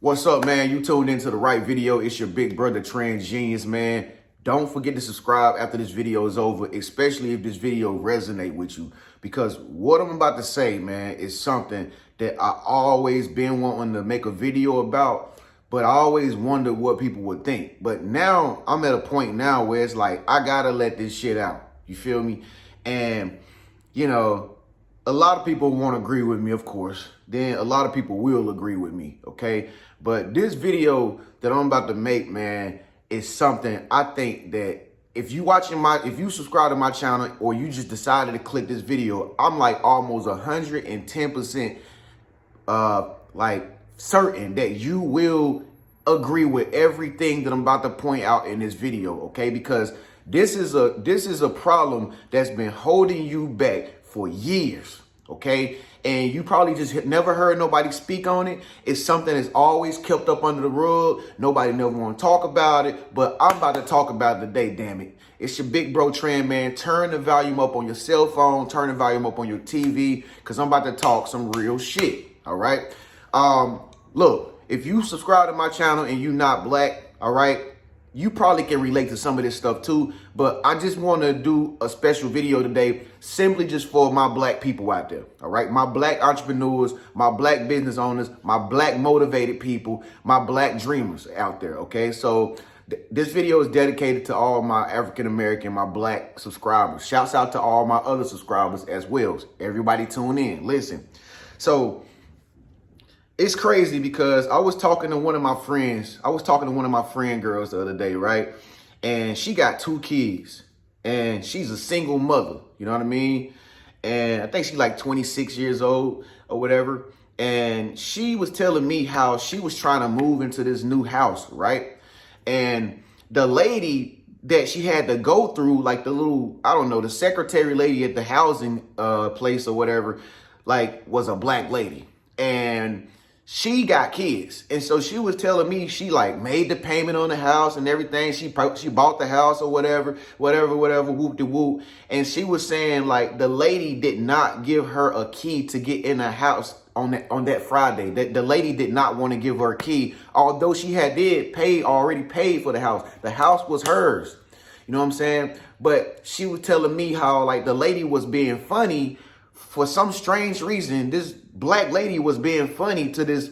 What's up, man? You tuned into the right video. It's your big brother, Trans Genius, man. Don't forget to subscribe after this video is over, especially if this video resonate with you. Because what I'm about to say, man, is something that I always been wanting to make a video about, but I always wondered what people would think. But now I'm at a point now where it's like, I gotta let this shit out. You feel me? And, you know, a lot of people won't agree with me, of course. Then a lot of people will agree with me, okay? But this video that I'm about to make, man, is something I think that if you subscribe to my channel or you just decided to click this video, I'm like almost 110% like certain that you will agree with everything that I'm about to point out in this video, okay? Because this is a problem that's been holding you back for years, okay? And you probably just never heard nobody speak on it. It's something that's always kept up under the rug. Nobody never want to talk about it, but I'm about to talk about it today, damn it. It's your big bro Tran, man. Turn the volume up on your cell phone, turn the volume up on your TV, because I'm about to talk some real shit, all right? Look, if you subscribe to my channel and you not black, all right, you probably can relate to some of this stuff too, but I just want to do a special video today simply just for my black people out there, all right? My black entrepreneurs, my black business owners, my black motivated people, my black dreamers out there, okay? So this video is dedicated to all my African-American, my black subscribers. Shouts out to all my other subscribers as well. Everybody tune in, listen. So it's crazy because I was talking to one of my friends. I was talking to one of my friend girls the other day, right? And she got 2 kids and she's a single mother. You know what I mean? And I think she's like 26 years old or whatever. And she was telling me how she was trying to move into this new house, right? And the lady that she had to go through, like the little, I don't know, the secretary lady at the housing place or whatever, like was a black lady. And she got kids. And so she was telling me she like made the payment on the house and everything. She bought the house or whatever, whoop de whoop. And she was saying like the lady did not give her a key to get in the house on that Friday. That the lady did not want to give her a key, although she already paid for the house. The house was hers. You know what I'm saying? But she was telling me how like the lady was being funny for some strange reason. This black lady was being funny to this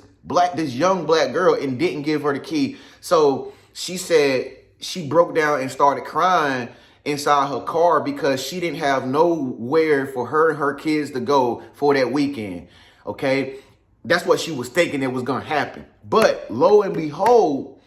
young black girl and didn't give her the key. So she said she broke down and started crying inside her car because she didn't have nowhere for her and her kids to go for that weekend. Okay, that's what she was thinking that was gonna happen. But lo and behold,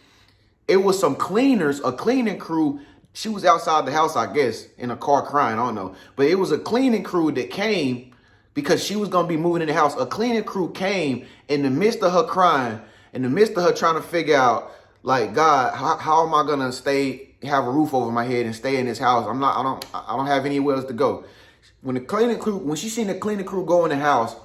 it was some cleaners, a cleaning crew. She was outside the house, I guess, in a car crying, I don't know. But it was a cleaning crew that came because she was going to be moving in the house. A cleaning crew came in the midst of her crying, in the midst of her trying to figure out, like, God, how am I going to have a roof over my head and stay in this house? I don't have anywhere else to go. When she seen the cleaning crew go in the house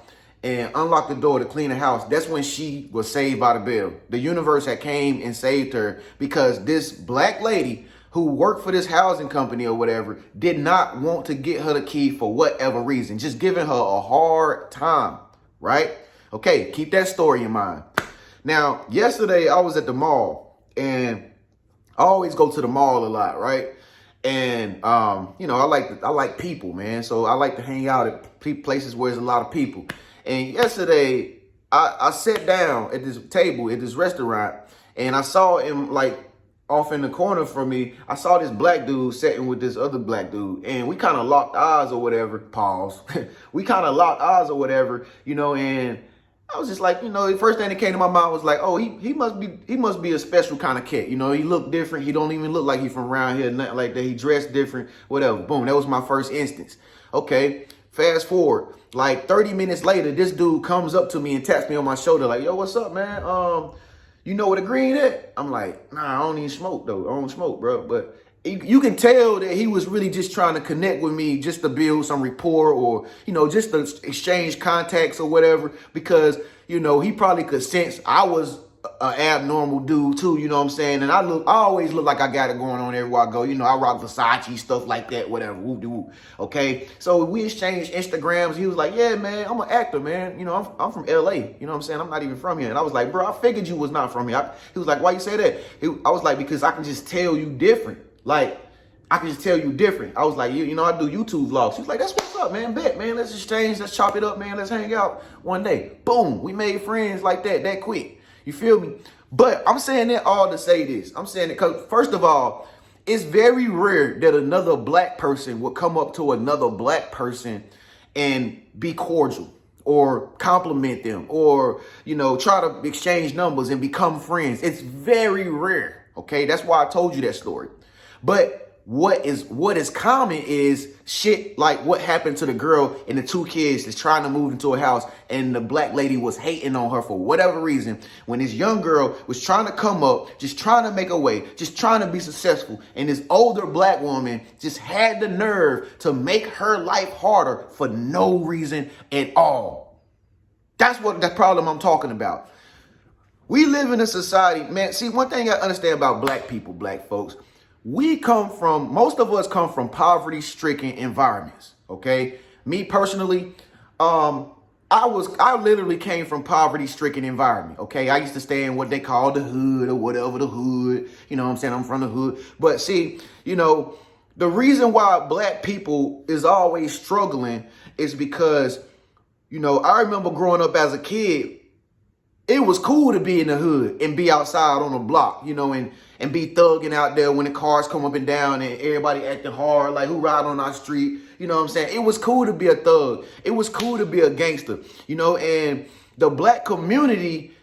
and unlock the door to clean the house, that's when she was saved by the bell. The universe had came and saved her because this black lady who worked for this housing company or whatever did not want to get her the key for whatever reason, just giving her a hard time, right? Okay, keep that story in mind. Now, yesterday I was at the mall, and I always go to the mall a lot, right? And you know, I like people, man. So I like to hang out at places where there's a lot of people. And yesterday I sat down at this table at this restaurant, and I saw him like off in the corner from me. I saw this black dude sitting with this other black dude, and we kind of locked eyes or whatever. Pause. We kind of locked eyes or whatever, you know. And I was just like, you know, the first thing that came to my mind was like, oh, he must be a special kind of cat. You know, he looked different. He don't even look like he from around here, nothing like that. He dressed different, whatever. Boom. That was my first instance. Okay. Fast forward, like 30 minutes later, this dude comes up to me and taps me on my shoulder like, yo, what's up, man? You know where the green at? I'm like, nah, I don't even smoke though. I don't smoke, bro. But you can tell that he was really just trying to connect with me just to build some rapport or, you know, just to exchange contacts or whatever, because, you know, he probably could sense I was an abnormal dude too, you know what I'm saying? And I always look like I got it going on everywhere I go. You know, I rock Versace, stuff like that, whatever, whoop-de-whoop, okay? So we exchanged Instagrams. He was like, yeah, man, I'm an actor, man. You know, I'm from LA, you know what I'm saying? I'm not even from here. And I was like, bro, I figured you was not from here. He was like, why you say that? I was like, because I can just tell you different. Like, I can just tell you different. I was like, you know, I do YouTube vlogs. He was like, that's what's up, man. Bet, man. Let's exchange. Let's chop it up, man. Let's hang out one day. Boom. We made friends like that quick. You feel me? But I'm saying that all to say this. I'm saying it because, first of all, it's very rare that another black person would come up to another black person and be cordial or compliment them or, you know, try to exchange numbers and become friends. It's very rare. Okay. That's why I told you that story. But what is common is shit like what happened to the girl and the two kids that's trying to move into a house, and the black lady was hating on her for whatever reason when this young girl was trying to come up, just trying to make a way, just trying to be successful, and this older black woman just had the nerve to make her life harder for no reason at all. That's what the problem I'm talking about. We live in a society, man. See, one thing I understand about black people, black folks, most of us come from poverty-stricken environments, okay? Me personally, I literally came from poverty-stricken environment, okay? I used to stay in what they call the hood or whatever, the hood, you know what I'm saying? I'm from the hood. But see, you know, the reason why black people is always struggling is because, you know, I remember growing up as a kid, it was cool to be in the hood and be outside on the block, you know, and be thugging out there when the cars come up and down and everybody acting hard, like who ride on our street, you know what I'm saying? It was cool to be a thug. It was cool to be a gangster, you know, and the black community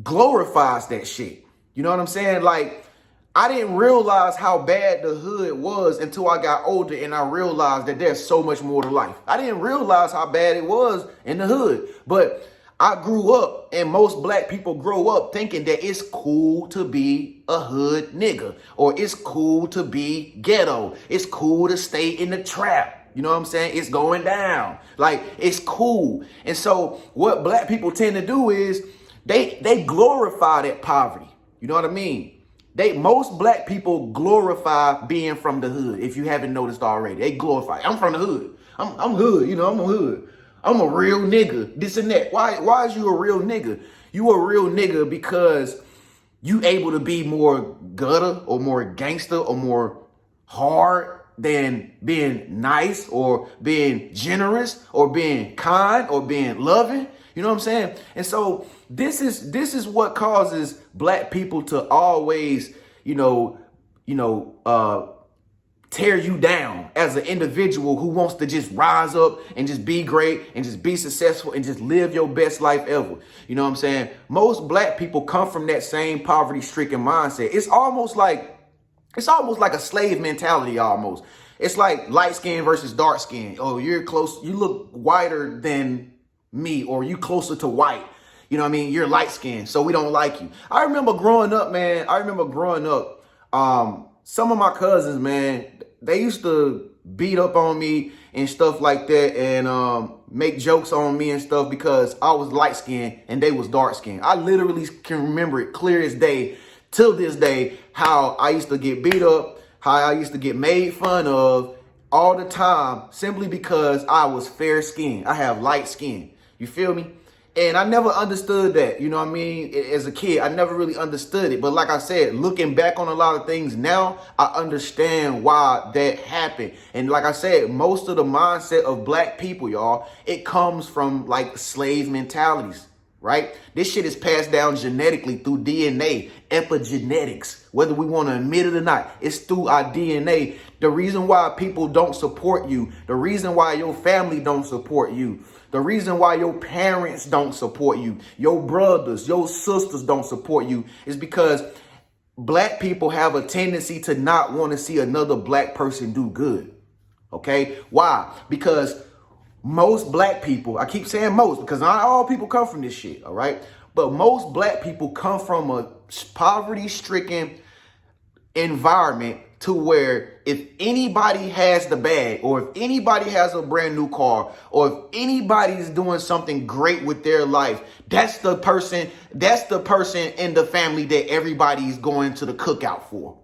glorifies that shit. You know what I'm saying? Like, I didn't realize how bad the hood was until I got older and I realized that there's so much more to life. I didn't realize how bad it was in the hood, but I grew up, and most black people grow up thinking that it's cool to be a hood nigga, or it's cool to be ghetto. It's cool to stay in the trap. You know what I'm saying? It's going down. Like, it's cool. And so what black people tend to do is they glorify that poverty. You know what I mean? Most black people glorify being from the hood. If you haven't noticed already, they glorify. I'm from the hood. I'm hood. You know, I'm a hood. I'm a real nigga, this and that. Why is you a real nigga? You a real nigga because you able to be more gutter or more gangster or more hard than being nice or being generous or being kind or being loving. You know what I'm saying? And so this is what causes black people to always, tear you down as an individual who wants to just rise up and just be great and just be successful and just live your best life ever. You know what I'm saying? Most black people come from that same poverty-stricken mindset. It's almost like a slave mentality almost. It's like light skin versus dark skin. Oh, you're close. You look whiter than me, or you closer to white. You know what I mean? You're light skinned, so we don't like you. I remember growing up, man. Some of my cousins, man, they used to beat up on me and stuff like that, and make jokes on me and stuff because I was light skinned and they was dark skinned. I literally can remember it clear as day till this day, how I used to get beat up, how I used to get made fun of all the time simply because I was fair skinned. I have light skin. You feel me? And I never understood that, you know what I mean? As a kid, I never really understood it. But like I said, looking back on a lot of things now, I understand why that happened. And like I said, most of the mindset of black people, y'all, it comes from like slave mentalities, right? This shit is passed down genetically through DNA, epigenetics, whether we want to admit it or not. It's through our DNA. The reason why people don't support you, the reason why your family don't support you, the reason why your parents don't support you, your brothers, your sisters don't support you is because black people have a tendency to not want to see another black person do good. Okay? Why? Because most black people, I keep saying most because not all people come from this shit, all right? But most black people come from a poverty-stricken environment to where if anybody has the bag, or if anybody has a brand new car, or if anybody's doing something great with their life, that's the person in the family that everybody's going to the cookout for.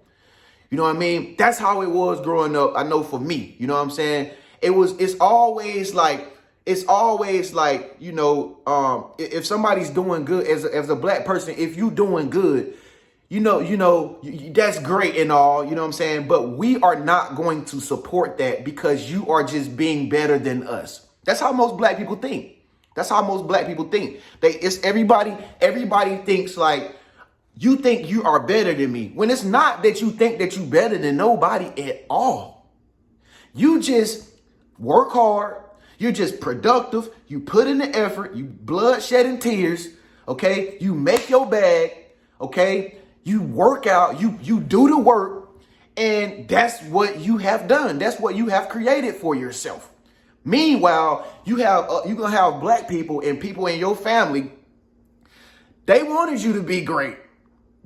You know what I mean? That's how it was growing up. I know for me, you know what I'm saying? It's always like, you know, if somebody's doing good as a black person, if you doing good, you know, that's great and all, you know what I'm saying? But we are not going to support that because you are just being better than us. That's how most black people think. It's everybody thinks like, you think you are better than me, when it's not that you think that you better than nobody at all. You just work hard. You're just productive. You put in the effort. You blood shedding tears. Okay. You make your bag. Okay. You work out, you do the work, and that's what you have done. That's what you have created for yourself. Meanwhile, you're gonna have black people and people in your family. They wanted you to be great.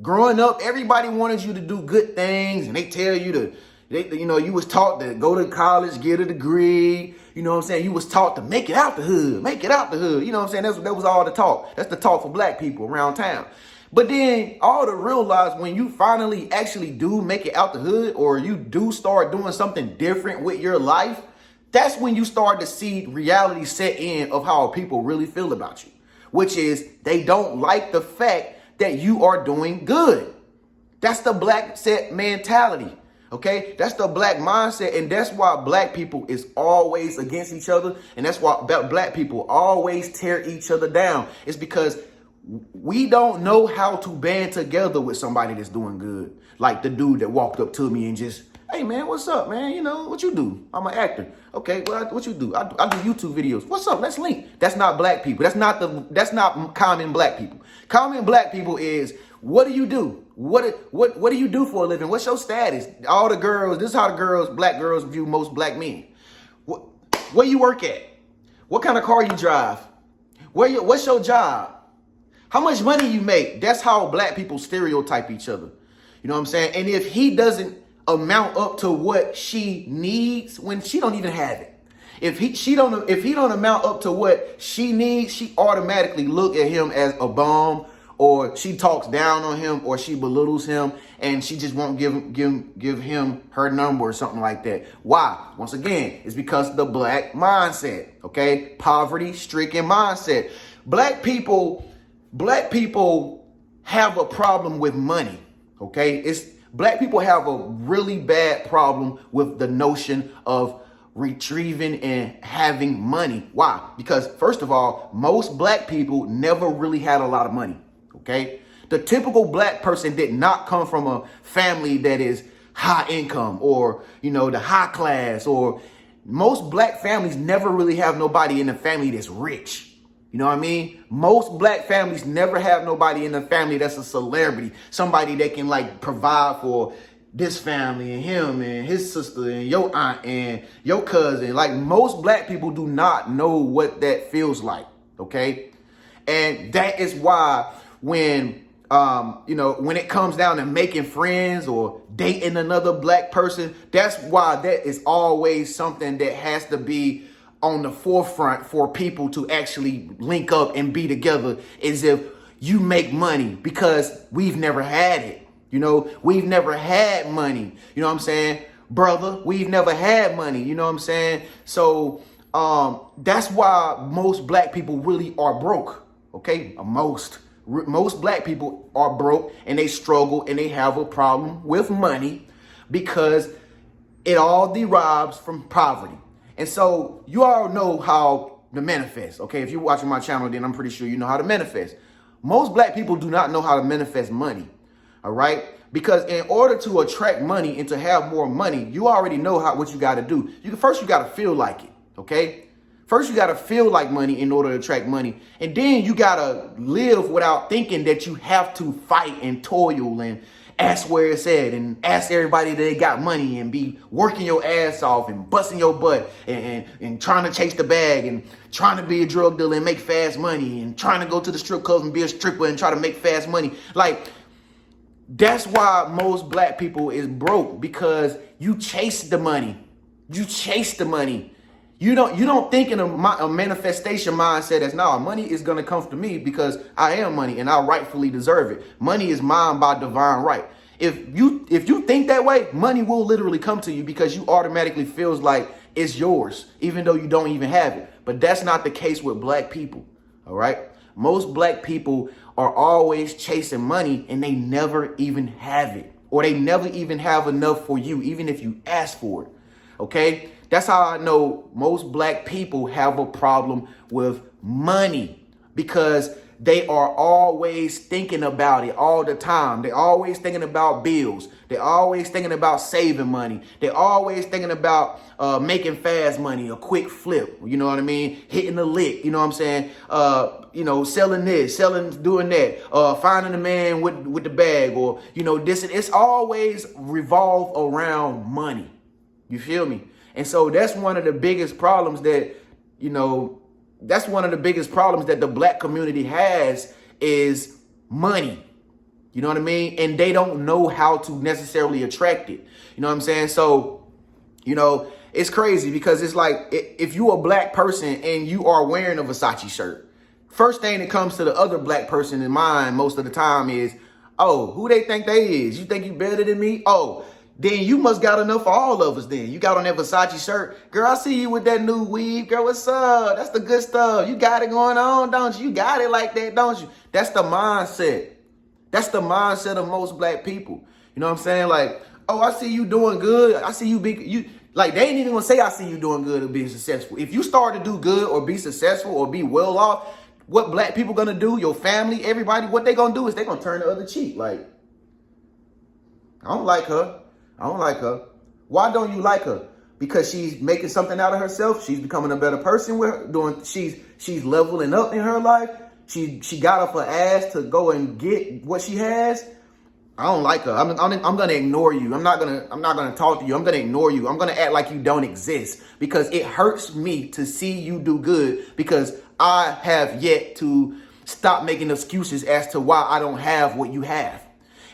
Growing up, everybody wanted you to do good things, and they tell you you was taught to go to college, get a degree. You know what I'm saying? You was taught to make it out the hood. You know what I'm saying? That was all the talk. That's the talk for black people around town. But then all to realize when you finally actually do make it out the hood, or you do start doing something different with your life, that's when you start to see reality set in of how people really feel about you, which is they don't like the fact that you are doing good. That's the black set mentality. Okay, that's the black mindset. And that's why black people is always against each other. And that's why black people always tear each other down. It's because we don't know how to band together with somebody that's doing good. Like the dude that walked up to me and just, hey man, what's up, man? You know, what you do? I'm an actor. Okay, well, what you do? I do YouTube videos. What's up? Let's link. That's not black people. That's not common black people. Common black people is, what do you do? What do you do for a living? What's your status? All the girls, this is how black girls view most black men. Where you work at? What kind of car you drive? What's your job? How much money you make? That's how black people stereotype each other. You know what I'm saying? And if he doesn't amount up to what she needs, when she don't even have it, if he don't amount up to what she needs, she automatically look at him as a bum, or she talks down on him, or she belittles him, and she just won't give him her number or something like that. Why? Once again, it's because the black mindset. Okay, poverty-stricken mindset. Black people have a problem with money. Okay, black people have a really bad problem with the notion of retrieving and having money. Why? Because first of all, most black people never really had a lot of money. Okay, the typical black person did not come from a family that is high income, or the high class, or most black families never really have nobody in the family that's rich. You know what I mean? Most black families never have nobody in the family that's a celebrity, somebody that can like provide for this family and him and his sister and your aunt and your cousin. Like, most black people do not know what that feels like. Okay. And that is why when it comes down to making friends or dating another black person, that's why that is always something that has to be on the forefront for people to actually link up and be together, is if you make money, because we've never had it. We've never had money. You know what I'm saying? Brother, we've never had money. You know what I'm saying? So that's why most black people really are broke. Okay? Most black people are broke, and they struggle, and they have a problem with money because it all derives from poverty. And so you all know how to manifest. Okay, if you're watching my channel, then I'm pretty sure you know how to manifest. Most black people do not know how to manifest money. All right, because in order to attract money and to have more money, you already know what you got to do. First, you got to feel like it. Okay. First, you got to feel like money in order to attract money. And then you got to live without thinking that you have to fight and toil and ask where it's at and ask everybody that they got money and be working your ass off and busting your butt and trying to chase the bag and trying to be a drug dealer and make fast money and trying to go to the strip club and be a stripper and try to make fast money. Like, That's why most black people is broke, because you chase the money. You chase the money. You don't think in a manifestation mindset as, no, money is gonna come to me because I am money and I rightfully deserve it. Money is mine by divine right. If you think that way, money will literally come to you because you automatically feels like it's yours, even though you don't even have it. But that's not the case with black people. All right. Most black people are always chasing money and they never even have it, or they never even have enough for you, even if you ask for it. Okay. That's how I know most black people have a problem with money, because they are always thinking about it all the time. They're always thinking about bills. They're always thinking about saving money. They're always thinking about making fast money, a quick flip. You know what I mean? Hitting the lick. You know what I'm saying? Selling this, doing that, finding a man with the bag, or, this. It's always revolve around money. You feel me? And so that's one of the biggest problems that, the black community has, is money. You know what I mean? And they don't know how to necessarily attract it. You know what I'm saying? So, it's crazy, because it's like, if you a black person and you are wearing a Versace shirt, first thing that comes to the other black person in mind most of the time is, oh, who they think they is? You think you better than me? Oh, then you must got enough for all of us then. You got on that Versace shirt. Girl, I see you with that new weave. Girl, what's up? That's the good stuff. You got it going on, don't you? You got it like that, don't you? That's the mindset. That's the mindset of most black people. You know what I'm saying? Like, oh, I see you doing good. I see you like, they ain't even gonna say I see you doing good or being successful. If you start to do good or be successful or be well off, what black people gonna do, your family, everybody, what they gonna do is they gonna turn the other cheek. Like, I don't like her. I don't like her. Why don't you like her? Because she's making something out of herself. She's becoming a better person with her, she's leveling up in her life. She got off her ass to go and get what she has. I don't like her. I'm gonna ignore you. I'm not gonna talk to you. I'm gonna ignore you. I'm gonna act like you don't exist, because it hurts me to see you do good, because I have yet to stop making excuses as to why I don't have what you have.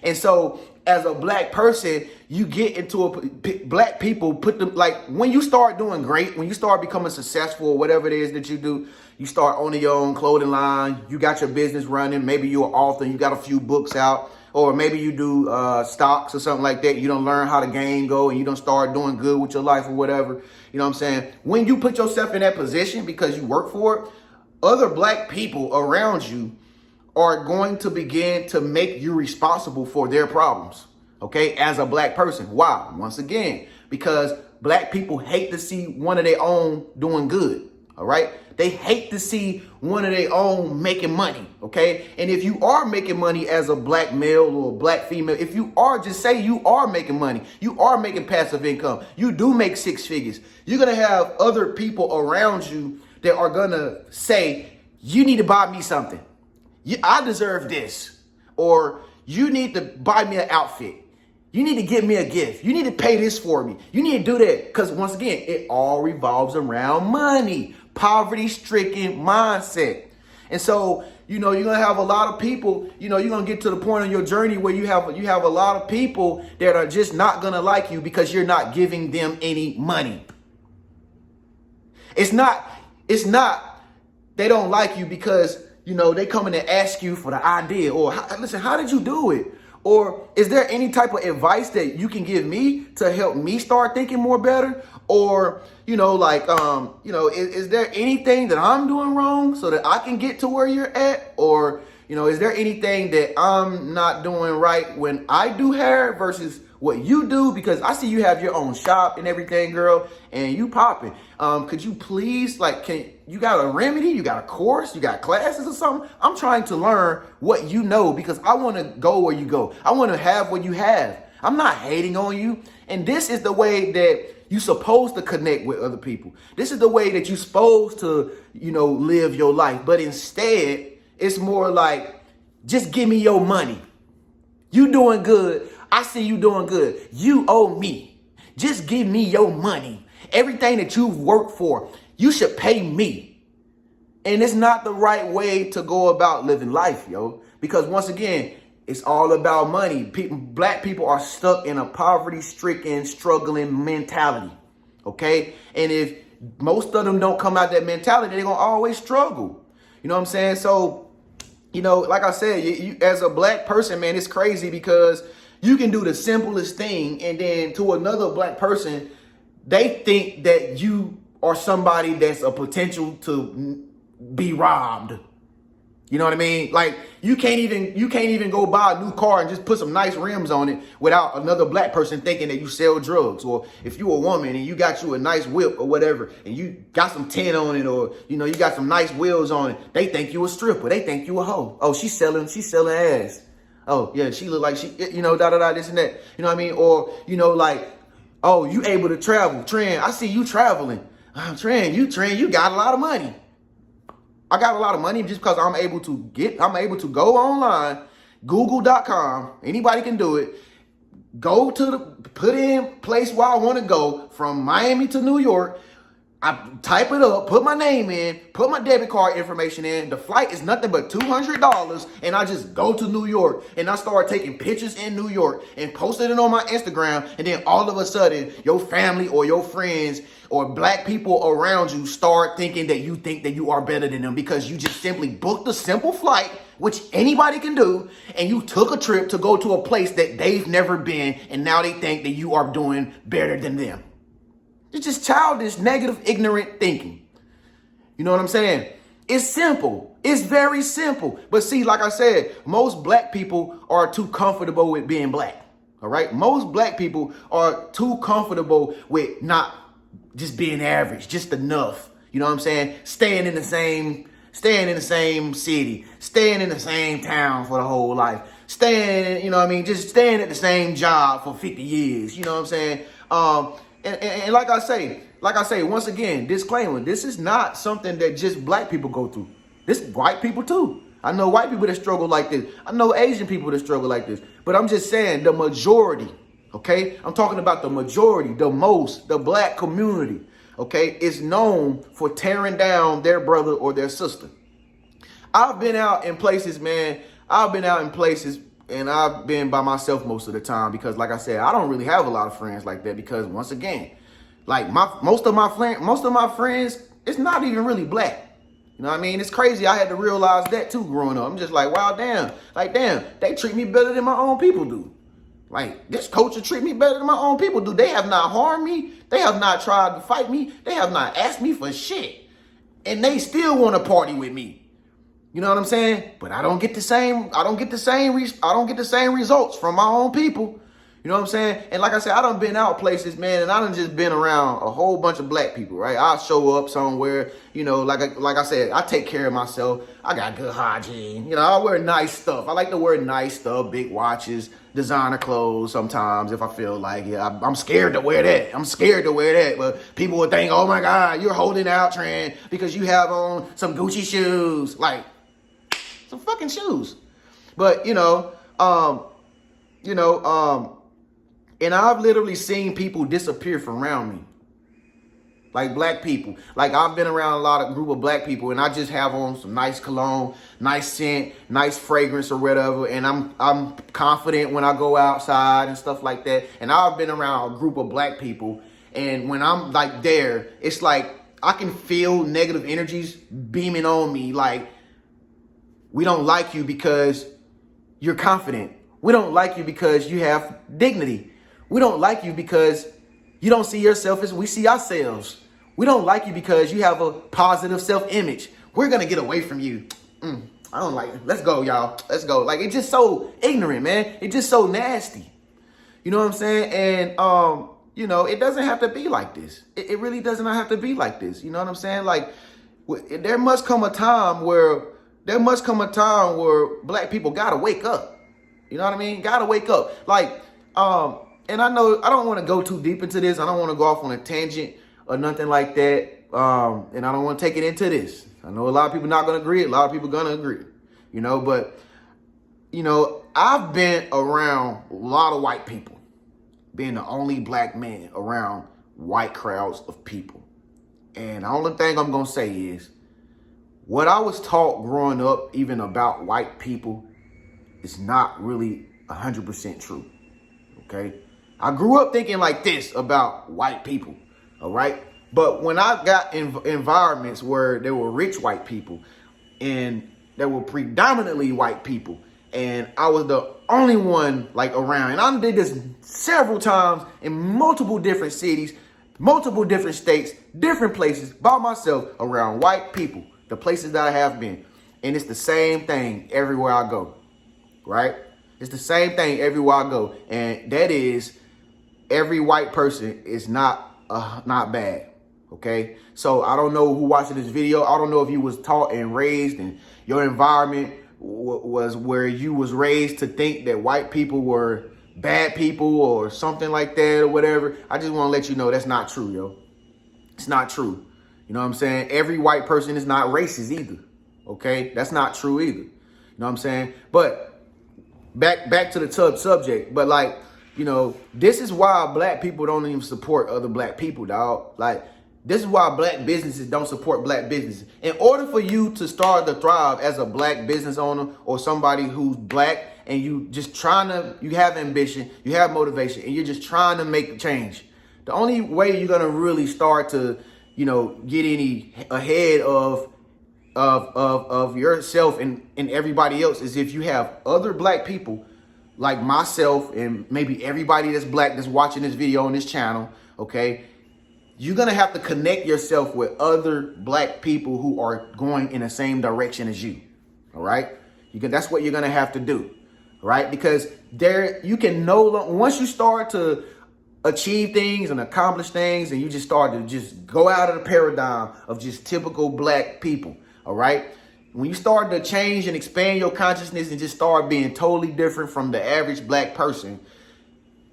And so, as a black person, you get into black people put them, like, when you start doing great, when you start becoming successful or whatever it is that you do, you start owning your own clothing line, you got your business running, maybe you're an author, you got a few books out, or maybe you do stocks or something like that. You don't learn how the game go and you don't start doing good with your life or whatever. You know what I'm saying? When you put yourself in that position because you work for it, other black people around you are going to begin to make you responsible for their problems, okay, as a black person. Why? Once again, because black people hate to see one of their own doing good, all right? They hate to see one of their own making money, okay? And if you are making money as a black male or a black female, if you are, just say you are making money, you are making passive income, you do make six figures, you're going to have other people around you that are going to say, you need to buy me something. I deserve this. Or you need to buy me an outfit. You need to give me a gift. You need to pay this for me. You need to do that. Because once again, it all revolves around money. Poverty-stricken mindset. And so, you're going to have a lot of people, you're going to get to the point on your journey where you have a lot of people that are just not going to like you because you're not giving them any money. It's not, they don't like you because they coming to ask you for the idea, or listen, how did you do it? Or is there any type of advice that you can give me to help me start thinking more better? Or, is there anything that I'm doing wrong so that I can get to where you're at? Or, is there anything that I'm not doing right when I do hair versus what you do? Because I see you have your own shop and everything, girl, and you popping. Could you please, you got a remedy? You got a course? You got classes or something? I'm trying to learn what you know, because I want to go where you go. I want to have what you have. I'm not hating on you. And this is the way that you're supposed to connect with other people. This is the way that you're supposed to, live your life. But instead, it's more like, just give me your money. You doing good. I see you doing good. You owe me. Just give me your money. Everything that you've worked for, you should pay me. And it's not the right way to go about living life, yo. Because once again, It's all about money. Black people are stuck in a poverty-stricken, struggling mentality. Okay? And if most of them don't come out that mentality, they're going to always struggle. You know what I'm saying? So, like I said, you, as a black person, man, it's crazy because you can do the simplest thing, and then to another black person, they think that you are somebody that's a potential to be robbed. You know what I mean? Like you can't even go buy a new car and just put some nice rims on it without another black person thinking that you sell drugs. Or if you a woman and you got you a nice whip or whatever, and you got some tin on it, or you got some nice wheels on it, they think you a stripper. They think you a hoe. Oh, she's selling ass. Oh yeah, she look like she, this and that. You know what I mean? Or like, oh, you able to travel, Trend? I see you traveling. Trend, you got a lot of money. I got a lot of money just because I'm able to go online, google.com, anybody can do it, put in place where I want to go from Miami to New York. I type it up, put my name in, put my debit card information in. The flight is nothing but $200, and I just go to New York, and I start taking pictures in New York and posting it on my Instagram, and then all of a sudden, your family or your friends or black people around you start thinking that you think that you are better than them because you just simply booked a simple flight, which anybody can do, and you took a trip to go to a place that they've never been, and now they think that you are doing better than them. It's just childish, negative, ignorant thinking. You know what I'm saying? It's simple. It's very simple. But see, like I said, most black people are too comfortable with being black. All right? Most black people are too comfortable with not just being average, just enough. You know what I'm saying? Staying in the same city, staying in the same town for the whole life, just staying at the same job for 50 years. You know what I'm saying? And like I say, once again, disclaimer, this is not something that just black people go through. This is white people too. I know white people that struggle like this. I know Asian people that struggle like this. But I'm just saying the majority, okay? I'm talking about the majority, the black community, okay, is known for tearing down their brother or their sister. I've been out in places, man. And I've been by myself most of the time because, like I said, I don't really have a lot of friends like that because, once again, like most of my friends, it's not even really black. You know what I mean? It's crazy. I had to realize that too growing up. I'm just like, wow, damn, they treat me better than my own people do. Like, this culture treat me better than my own people do. They have not harmed me. They have not tried to fight me. They have not asked me for shit, and they still want to party with me. You know what I'm saying? But I don't get the same results from my own people. You know what I'm saying? And like I said, I done been out places, man, and I done just been around a whole bunch of black people, right? I'll show up somewhere, like I said, I take care of myself. I got good hygiene. I wear nice stuff. I like to wear nice stuff, big watches, designer clothes sometimes if I feel like it. I'm scared to wear that. But people would think, oh my God, you're holding out, Trend, because you have on some Gucci shoes. Like, some fucking shoes. But, and I've literally seen people disappear from around me. Like black people. Like I've been around a group of black people, and I just have on some nice cologne, nice scent, nice fragrance or whatever. And I'm confident when I go outside and stuff like that. And I've been around a group of black people, and when I'm like there, it's like I can feel negative energies beaming on me. Like, we don't like you because you're confident. We don't like you because you have dignity. We don't like you because you don't see yourself as we see ourselves. We don't like you because you have a positive self-image. We're going to get away from you. I don't like it. Let's go, y'all. Let's go. Like, it's just so ignorant, man. It's just so nasty. You know what I'm saying? And, it doesn't have to be like this. It really does not have to be like this. You know what I'm saying? Like, there must come a time where black people gotta wake up. You know what I mean? Gotta wake up. Like, and I know I don't want to go too deep into this. I don't want to go off on a tangent or nothing like that. And I don't want to take it into this. I know a lot of people not gonna agree. A lot of people gonna agree. But I've been around a lot of white people, being the only black man around white crowds of people. And the only thing I'm gonna say is, what I was taught growing up, even about white people, is not really 100% true, okay? I grew up thinking like this about white people, all right? But when I got in environments where there were rich white people and there were predominantly white people, and I was the only one like around, and I did this several times in multiple different cities, multiple different states, different places by myself around white people, the places that I have been. And it's the same thing everywhere I go, right? It's the same thing everywhere I go. And that is, every white person is not bad, okay? So I don't know who watching this video. I don't know if you was taught and raised and your environment was where you was raised to think that white people were bad people or something like that or whatever. I just want to let you know that's not true, yo. It's not true. You know what I'm saying? Every white person is not racist either, okay? That's not true either. You know what I'm saying? But back to the subject. But like, you know, this is why black people don't even support other black people, dog. Like, this is why black businesses don't support black businesses. In order for you to start to thrive as a black business owner or somebody who's black and you just you have ambition, you have motivation, and you're just trying to make a change, the only way you're going to really start to, you know, get any ahead of yourself and everybody else is if you have other black people like myself and maybe everybody that's black that's watching this video on this channel, okay? You're going to have to connect yourself with other black people who are going in the same direction as you, all right? That's what you're going to have to do, right? Because you can once you start to achieve things and accomplish things and you just start to just go out of the paradigm of just typical black people, all right? When you start to change and expand your consciousness and just start being totally different from the average black person,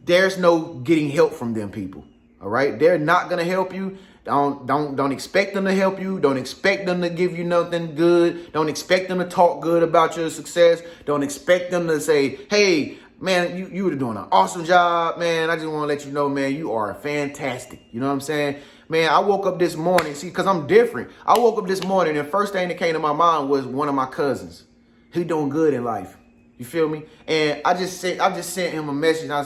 there's no getting help from them people. All right. They're not going to help you. Don't expect them to help you. Don't expect them to give you nothing good. Don't expect them to talk good about your success. Don't expect them to say, hey, man, you were doing an awesome job, man. I just want to let you know, man, you are fantastic. You know what I'm saying? Man, I woke up this morning, see, because I'm different. I woke up this morning and the first thing that came to my mind was one of my cousins. He doing good in life. You feel me? And I just sent him a message and I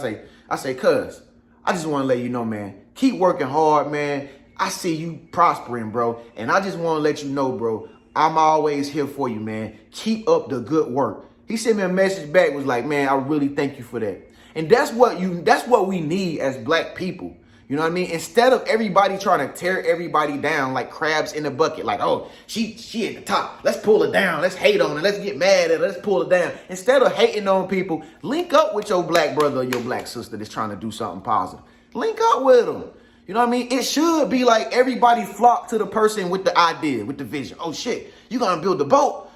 say, cuz, I just want to let you know, man, keep working hard, man. I see you prospering, bro. And I just want to let you know, bro, I'm always here for you, man. Keep up the good work. He sent me a message back, was like, man, I really thank you for that. And that's what we need as black people. You know what I mean? Instead of everybody trying to tear everybody down like crabs in a bucket, like, oh, she at the top. Let's pull her down. Let's hate on her. Let's get mad at her. Let's pull her down. Instead of hating on people, link up with your black brother or your black sister that's trying to do something positive. Link up with them. You know what I mean? It should be like everybody flock to the person with the idea, with the vision. Oh, shit, you going to build the boat?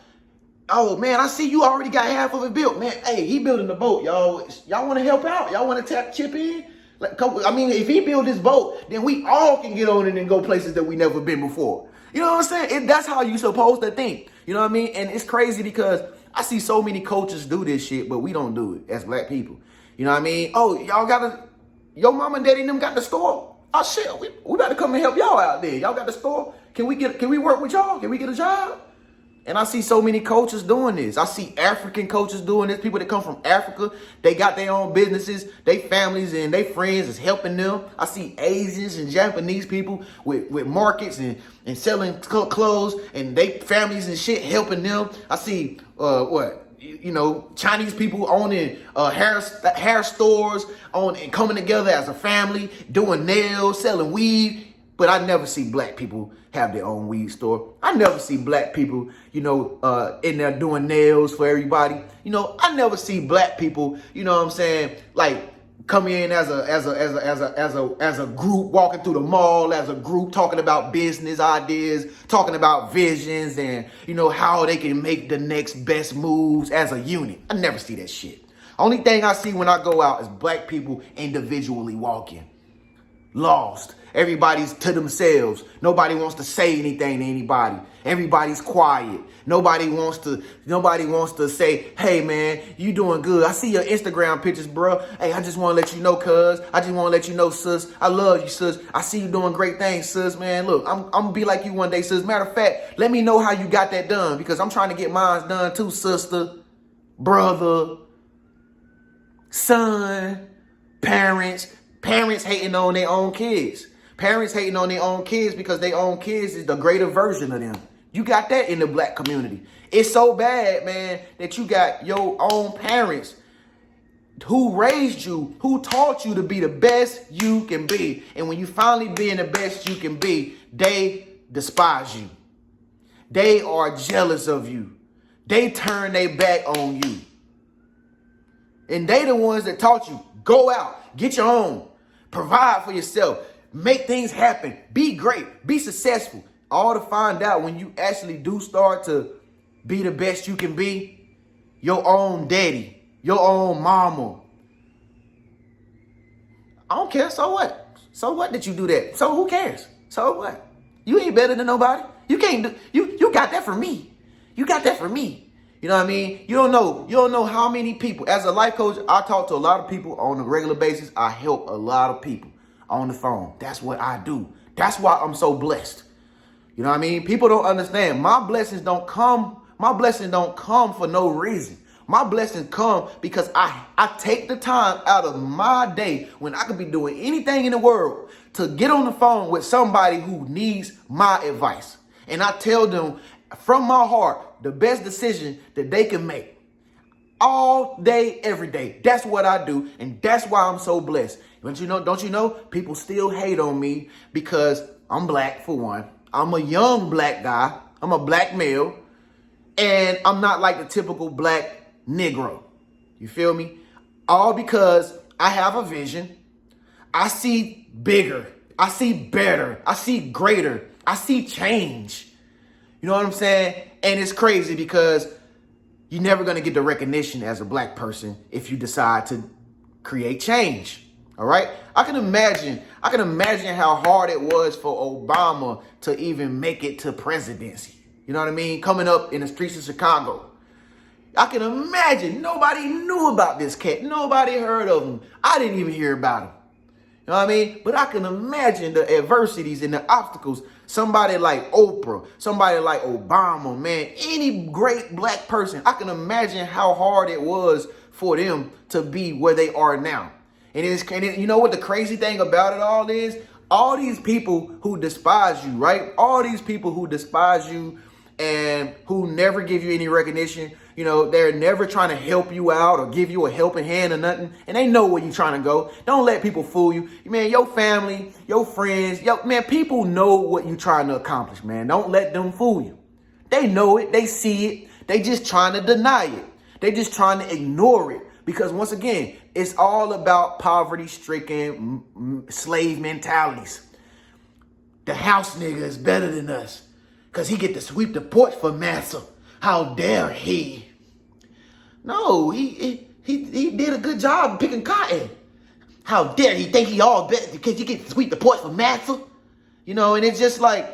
Oh, man, I see you already got half of it built. Man, hey, he building the boat, y'all. Y'all want to help out? Y'all want to chip in? I mean, if he build this boat, then we all can get on it and go places that we never been before. You know what I'm saying? That's how you supposed to think. You know what I mean? And it's crazy because I see so many coaches do this shit, but we don't do it as black people. You know what I mean? Oh, your mom and daddy and them got the store. Oh shit, we about to come and help y'all out there. Y'all got the store. Can we work with y'all? Can we get a job? And I see so many coaches doing this. I see African coaches doing this. People that come from Africa, they got their own businesses. They families and they friends is helping them. I see Asians and Japanese people with markets and selling clothes and they families and shit helping them. I see Chinese people owning hair stores and coming together as a family, doing nails, selling weed. But I never see black people have their own weed store. I never see black people, in there doing nails for everybody. I never see black people, you know what I'm saying, like come in as a group, walking through the mall as a group, talking about business ideas, talking about visions and, how they can make the next best moves as a unit. I never see that shit. Only thing I see when I go out is black people individually walking. Lost. Everybody's to themselves. Nobody wants to say anything to anybody. Everybody's quiet. Nobody wants to say, hey man, you doing good. I see your Instagram pictures, bro. Hey, I just want to let you know, cuz. I just want to let you know, sis. I love you, sis. I see you doing great things, sis, man. Look, I'm going to be like you one day, sis. Matter of fact, let me know how you got that done because I'm trying to get mine done too, sister. brother, son, parents hating on their own kids. Parents hating on their own kids because their own kids is the greater version of them. You got that in the black community. It's so bad, man, that you got your own parents who raised you, who taught you to be the best you can be. And when you finally being the best you can be, they despise you. They are jealous of you. They turn their back on you. And they the ones that taught you, go out, get your own, provide for yourself, make things happen, be great, be successful. All to find out when you actually do start to be the best you can be, your own daddy, your own mama. I don't care, so what? So what did you do that? So who cares? So what? You ain't better than nobody. You can't do, you got that from me. You got that from me. You know what I mean? You don't know how many people. As a life coach, I talk to a lot of people on a regular basis. I help a lot of people on the phone. That's what I do. That's why I'm so blessed. You know what I mean? People don't understand. My blessings don't come for no reason. My blessings come because I take the time out of my day when I could be doing anything in the world to get on the phone with somebody who needs my advice. And I tell them from my heart the best decision that they can make. All day, every day. That's what I do. And that's why I'm so blessed. Don't you know? People still hate on me because I'm black, for one. I'm a young black guy. I'm a black male. And I'm not like the typical black Negro. You feel me? All because I have a vision. I see bigger. I see better. I see greater. I see change. You know what I'm saying? And it's crazy because you're never going to get the recognition as a black person if you decide to create change. All right. I can imagine how hard it was for Obama to even make it to presidency. You know what I mean? Coming up in the streets of Chicago. I can imagine nobody knew about this cat. Nobody heard of him. I didn't even hear about him. You know what I mean? But I can imagine the adversities and the obstacles. Somebody like Oprah, somebody like Obama, man, any great black person. I can imagine how hard it was for them to be where they are now. And you know what the crazy thing about it all is? All these people who despise you, right? All these people who despise you and who never give you any recognition. You know, they're never trying to help you out or give you a helping hand or nothing. And they know where you're trying to go. Don't let people fool you. Man, your family, your friends, man, people know what you're trying to accomplish, man. Don't let them fool you. They know it. They see it. They just trying to deny it. They just trying to ignore it. Because once again, it's all about poverty-stricken slave mentalities. The house nigga is better than us because he get to sweep the porch for massa. How dare he? No, he did a good job picking cotton. How dare he think he all better because he get to sweep the porch for massa? You know, and it's just like,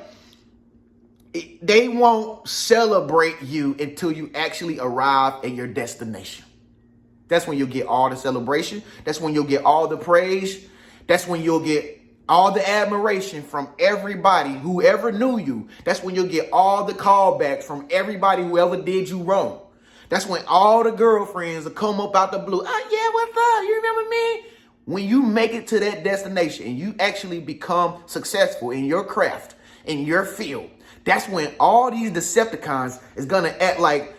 they won't celebrate you until you actually arrive at your destination. That's when you'll get all the celebration. That's when you'll get all the praise. That's when you'll get all the admiration from everybody who ever knew you. That's when you'll get all the callbacks from everybody who ever did you wrong. That's when all the girlfriends will come up out the blue. Oh, yeah, what's up? You remember me? When you make it to that destination and you actually become successful in your craft, in your field, that's when all these Decepticons is going to act like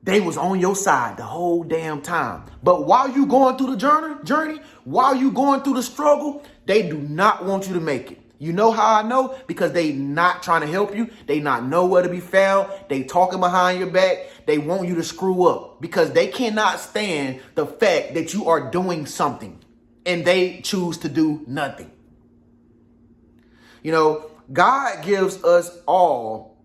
they was on your side the whole damn time. But while you going through the journey, while you going through the struggle, they do not want you to make it. You know how I know? Because they not trying to help you. They not know where to be found. They talking behind your back. They want you to screw up because they cannot stand the fact that you are doing something and they choose to do nothing. You know, God gives us all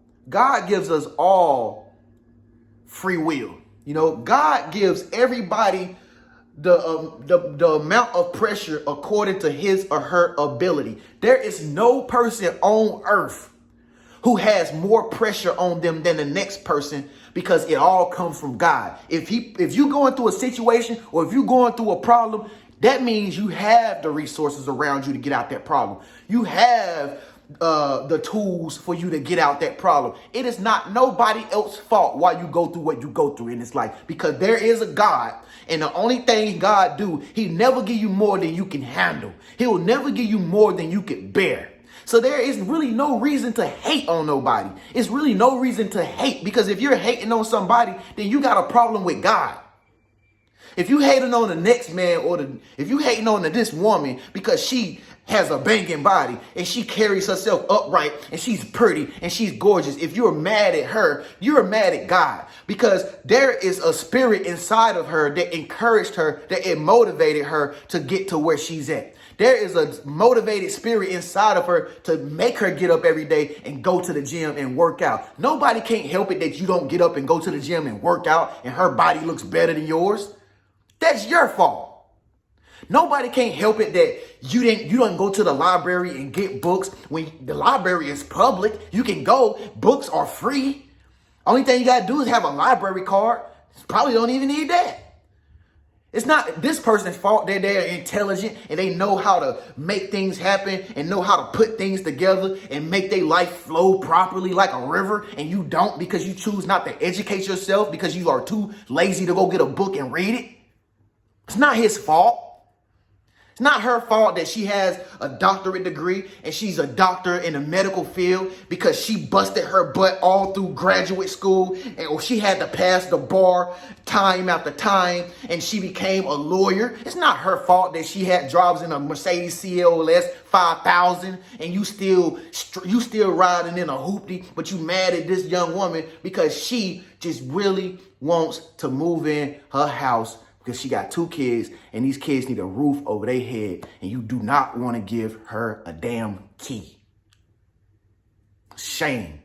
free will. You know, God gives everybody the amount of pressure according to his or her ability. There is no person on earth who has more pressure on them than the next person because it all comes from God. If you're going through a situation or if you're going through a problem, that means you have the resources around you to get out that problem. You have the tools for you to get out that problem. It is not nobody else's fault why you go through what you go through in this life, because there is a God, and the only thing God do, he never give you more than you can handle. He will never give you more than you can bear. So there is really no reason to hate on nobody. It's really no reason to hate, because if you're hating on somebody, then you got a problem with God. If you hating on the next man, if you hating on this woman because she has a banging body and she carries herself upright and she's pretty and she's gorgeous, if you're mad at her, you're mad at God, because there is a spirit inside of her that encouraged her, that it motivated her to get to where she's at. There is a motivated spirit inside of her to make her get up every day and go to the gym and work out. Nobody can't help it that you don't get up and go to the gym and work out and her body looks better than yours. That's your fault. Nobody can't help it that you don't go to the library and get books when the library is public. You can go. Books are free. Only thing you got to do is have a library card. Probably don't even need that. It's not this person's fault that they're intelligent and they know how to make things happen and know how to put things together and make their life flow properly like a river, and you don't because you choose not to educate yourself because you are too lazy to go get a book and read it. It's not his fault. It's not her fault that she has a doctorate degree and she's a doctor in the medical field because she busted her butt all through graduate school, or she had to pass the bar time after time and she became a lawyer. It's not her fault that she had drives in a Mercedes CLS 5000 and you still riding in a hoopty, but you mad at this young woman because she just really wants to move in her house because she got 2 kids and these kids need a roof over their head, and you do not want to give her a damn key. Shame.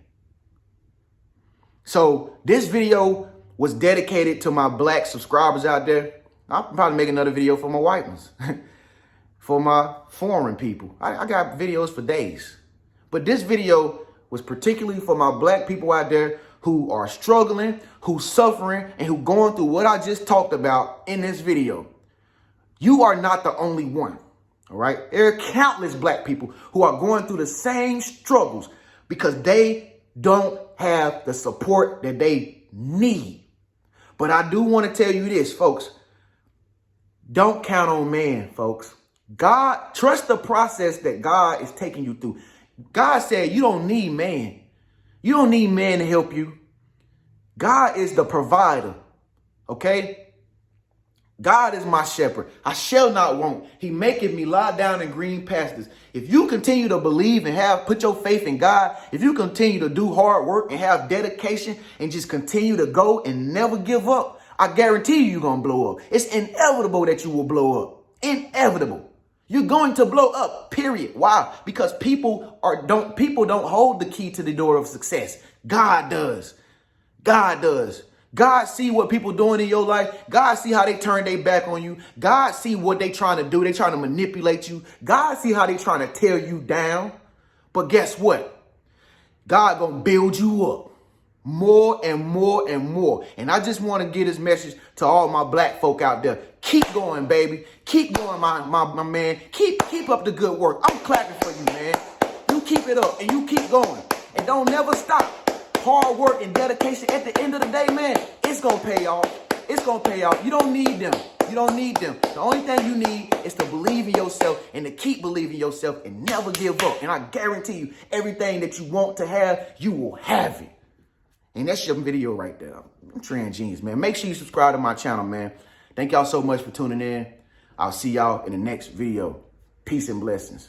So this video was dedicated to my black subscribers out there. I'll probably make another video for my white ones, for my foreign people. I got videos for days. But this video was particularly for my black people out there who are struggling, who's suffering, and who going through what I just talked about in this video. You are not the only one, all right? There are countless black people who are going through the same struggles because they don't have the support that they need. But I do want to tell you this, folks. Don't count on man, folks. God, trust the process that God is taking you through. God said you don't need man. You don't need man to help you. God is the provider, okay? God is my shepherd. I shall not want. He maketh me lie down in green pastures. If you continue to believe and put your faith in God, if you continue to do hard work and have dedication and just continue to go and never give up, I guarantee you're going to blow up. It's inevitable that you will blow up. Inevitable. You're going to blow up, period. Why? Because people don't hold the key to the door of success. God does. God does. God see what people doing in your life. God see how they turn their back on you. God see what they trying to do. They trying to manipulate you. God see how they trying to tear you down. But guess what? God gonna build you up more and more and more. And I just want to get this message to all my black folk out there. Keep going, baby. Keep going, my man. Keep up the good work. I'm clapping for you, man. You keep it up and you keep going. And don't never stop. Hard work and dedication, at the end of the day, man, it's going to pay off. It's going to pay off. You don't need them. You don't need them. The only thing you need is to believe in yourself and to keep believing yourself and never give up. And I guarantee you, everything that you want to have, you will have it. And that's your video right there. I'm Trend Genius, man. Make sure you subscribe to my channel, man. Thank y'all so much for tuning in. I'll see y'all in the next video. Peace and blessings.